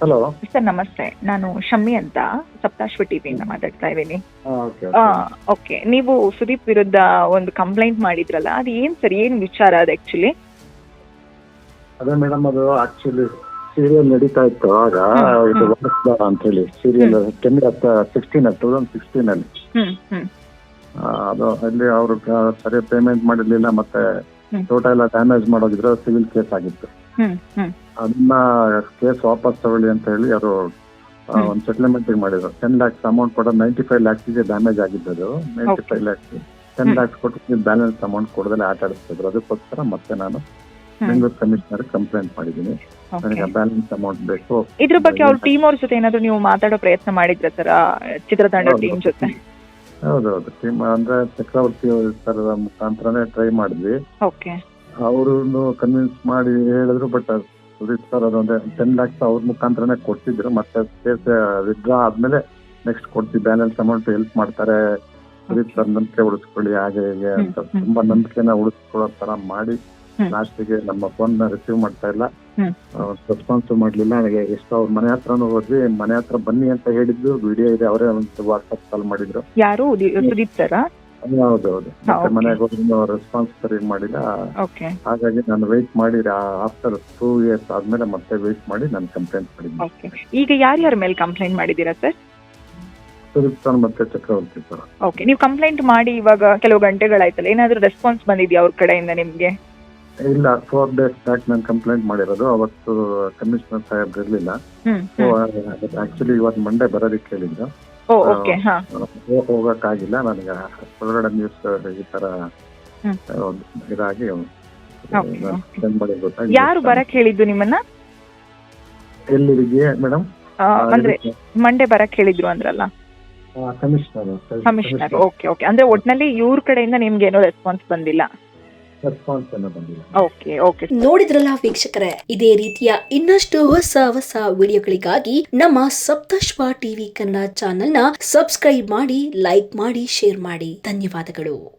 Hello. Sir ನಮಸ್ತೆ, ನಾನು ಶಮ್ಮಿ ಅಂತ ಸಪ್ತಾಶ್ವ ಟಿವಿಯಿಂದ ಮಾತಾಡ್ತಾ ಇದ್ದೀನಿ. ಓಕೆ ಓಕೆ, ನೀವು ಸುದೀಪ್ ವಿರುದ್ಧ ಒಂದು ಕಂಪ್ಲೇಂಟ್ ಮಾಡಿದ್ರಲ್ಲ, ಅದು ಏನು ಸರ್, ಏನು ವಿಚಾರ ಅದು ಆ್ಯಕ್ಚುಲಿ? ಅದೇ ಮೇಡಮ್, ಅದು ಆಕ್ಚುಲಿ ಸೀರಿಯಲ್ ನಡೀತಾ ಇತ್ತು ಆಗ. ಇದು ವಾರಸ್ದಾರ ಅಂತ ಹೇಳಿ ಸೀರಿಯಲ್ 2016 ಅಲ್ಲಿ. ಅದು ಅಲ್ಲಿ ಅವರು ಸರಿಯಾಗಿ ಪೇಮೆಂಟ್ ಮಾಡಿರ್ಲಿಲ್ಲ, ಮತ್ತೆ ತೋಟ ಎಲ್ಲ ಡ್ಯಾಮೇಜ್ ಮಾಡೋದಿದ್ರೆ ಸಿವಿಲ್ ಕೇಸ್ ಆಗಿತ್ತು. ಅದನ್ನ ಕೇಸ್ ವಾಪಸ್ ತಗೊಳ್ಳಿ ಅಂತ ಹೇಳಿ ಅವರು ಒಂದು ಸೆಟಲ್ಮೆಂಟ್ ಮಾಡಿದ್ರು. 10 lakhs ಅಮೌಂಟ್ ಕೊಡೋ, 95 lakhs ಡ್ಯಾಮೇಜ್ ಆಗಿದ್ದದು. 95 lakhs 10 lakhs ಕೊಟ್ಟು ಬ್ಯಾಲೆನ್ಸ್ ಅಮೌಂಟ್ ಕೊಡದಲ್ಲೇ ಆಟ ಆಡಿಸ್ತಿದ್ರು. ಅದಕ್ಕೋಸ್ಕರ ಮತ್ತೆ ನಾನು ಬೆಂಗಳೂರು ಕಮಿಷನರ್ ಕಂಪ್ಲೇಂಟ್ ಮಾಡಿದ್ದೀನಿ. ನನಗೆ ಬ್ಯಾಲೆನ್ಸ್ ಅಮೌಂಟ್ ಬೇಕು. ಇದ್ರ ಬಗ್ಗೆ ಅವ್ರ ಟೀಮ್ ಅವ್ರ ಜೊತೆ ಏನಾದ್ರು ನೀವು ಮಾತಾಡೋ ಪ್ರಯತ್ನ ಮಾಡಿದ್ರ ಸರ್, ಚಿತ್ರತಂಡ ಟೀಮ್ ಜೊತೆ? ಹೌದೌದು, ಟೀಮ್ ಅಂದ್ರೆ ಚಕ್ರವರ್ತಿ ಸರ್ ಮುಖಾಂತರನೇ ಟ್ರೈ ಮಾಡಿದ್ವಿ. ಓಕೆ, ಅವ್ರನ್ನು ಕನ್ವಿನ್ಸ್ ಮಾಡಿ ಹೇಳಿದ್ರು. ಬಟ್ ಸುದೀಪ್ ಸರ್ ಅದೊಂದೇ 10 lakhs ಅವ್ರ ಮುಖಾಂತರನೇ ಕೊಡ್ತಿದ್ರು. ಮತ್ತೆ ಕೇಸ್ ವಿಡ್ರಾ ಆದ್ಮೇಲೆ ನೆಕ್ಸ್ಟ್ ಕೊಡ್ತೀವಿ, ಬ್ಯಾಲೆನ್ಸ್ ಅಮೌಂಟ್ ಹೆಲ್ಪ್ ಮಾಡ್ತಾರೆ, ಸುದೀಪ್ ಸರ್ ನಂಬಿಕೆ ಉಳಿಸ್ಕೊಳ್ಳಿ ಹಾಗೆ ಹೀಗೆ ಅಂತ ತುಂಬಾ ನಂಬಿಕೆನ ಉಳಿಸ್ಕೊಳ್ಳೋ ತರ ಮಾಡಿ ಲಾಸ್ಟಿಗೆ ನಮ್ಮ ಫೋನ್ ರಿಸೀವ್ ಮಾಡ್ತಾ ಇಲ್ಲ, ರೆಸ್ಪಾನ್ಸ್ ಮಾಡ್ಲಿಲ್ಲ. ನನಗೆ ಎಷ್ಟು ಅವ್ರ ಮನೆ ಹತ್ರನೂ ಹೋದ್ವಿ, ಮನೆ ಹತ್ರ ಬನ್ನಿ ಅಂತ ಹೇಳಿದ್ದು ವಿಡಿಯೋ ಇದೆ, ಅವರೇ ಒಂದು ವಾಟ್ಸ್ಆಪ್ ಕಾಲ್ ಮಾಡಿದ್ರು. ಯಾರು? ಸುದೀಪ್ ಸರ್? ಹೌದೌದು. ಮತ್ತೆ ಮನೆಗೆ ಹೋದ್ರು ರೆಸ್ಪಾನ್ಸ್ ಸರಿ ಮಾಡಿಲ್ಲ. ಹಾಗಾಗಿ ನಾನು ವೆಯ್ಟ್ ಮಾಡಿ ಆಫ್ಟರ್ 2 years ಆದ್ಮೇಲೆ ಮತ್ತೆ ವೆಯ್ಟ್ ಮಾಡಿ ನಾನು ಕಂಪ್ಲೇಂಟ್ ಮಾಡಿದ್ದೀನಿ. ಈಗ ಯಾರ್ಯಾರ ಮೇಲೆ ಕಂಪ್ಲೇಂಟ್ ಮಾಡಿದ್ದೀರಾ ಸರ್? ಸುದೀಪ್ ಸರ್ ಮತ್ತೆ ಚಕ್ರವರ್ತಿ ಸರ್. ಓಕೆ, ನೀವು ಕಂಪ್ಲೇಂಟ್ ಮಾಡಿ ಇವಾಗ ಕೆಲವು ಗಂಟೆಗಳಾಯ್ತಲ್ಲ, ಏನಾದ್ರು ರೆಸ್ಪಾನ್ಸ್ ಬಂದಿದ್ಯಾ ಅವ್ರ ಕಡೆಯಿಂದ ನಿಮ್ಗೆ? ಇಲ್ಲ, 4 days ಬ್ಯಾಕ್ ನಾನು ಕಂಪ್ಲೇಂಟ್ ಮಾಡಿರೋದು. ಅವತ್ತು ಕಮಿಷನರ್ ಸಾಹೇಬ್ ಇರ್ಲಿಲ್ಲ. ಆಕ್ಚುಲಿ ಇವತ್ತು ಮಂಡೇ ಬರೋದಕ್ಕೆ ಹೇಳಿದ್ರು. ಹೋಗಕ್ಕಾಗಿಲ್ಲ ನನಗೆ, ಹೊರಗಡೆ ನ್ಯೂಸ್ ಈ ತರ ಇದಾಗಿ ಯಾರು ಬರಕ್ ಹೇಳಿದ್ದು ನಿಮ್ಮನ್ನ? ಎಲ್ಲಿಗೆ ಮೇಡಮ್? ಅಂದ್ರೆ ಮಂಡೇ ಬರಕ್ ಹೇಳಿದ್ರು ಅಂದ್ರಲ್ಲ, ಕಮಿಷನರ್. ಓಕೆ, ಅಂದ್ರೆ ಒಟ್ನಲ್ಲಿ ಇವ್ರ ಕಡೆಯಿಂದ ನಿಮ್ಗೆ ಏನೋ ರೆಸ್ಪಾನ್ಸ್ ಬಂದಿಲ್ಲ? ನೋಡಿದ್ರಲ್ಲ ವೀಕ್ಷಕರೇ, ಇದೇ ರೀತಿಯ ಇನ್ನಷ್ಟು ಹೊಸ ವಿಡಿಯೋಗಳಿಗಾಗಿ ನಮ್ಮ ಸಪ್ತಾಶ್ವ ಟಿವಿ ಕನ್ನಡ ಚಾನೆಲ್ ನ ಸಬ್ಸ್ಕ್ರೈಬ್ ಮಾಡಿ, ಲೈಕ್ ಮಾಡಿ, ಶೇರ್ ಮಾಡಿ. ಧನ್ಯವಾದಗಳು.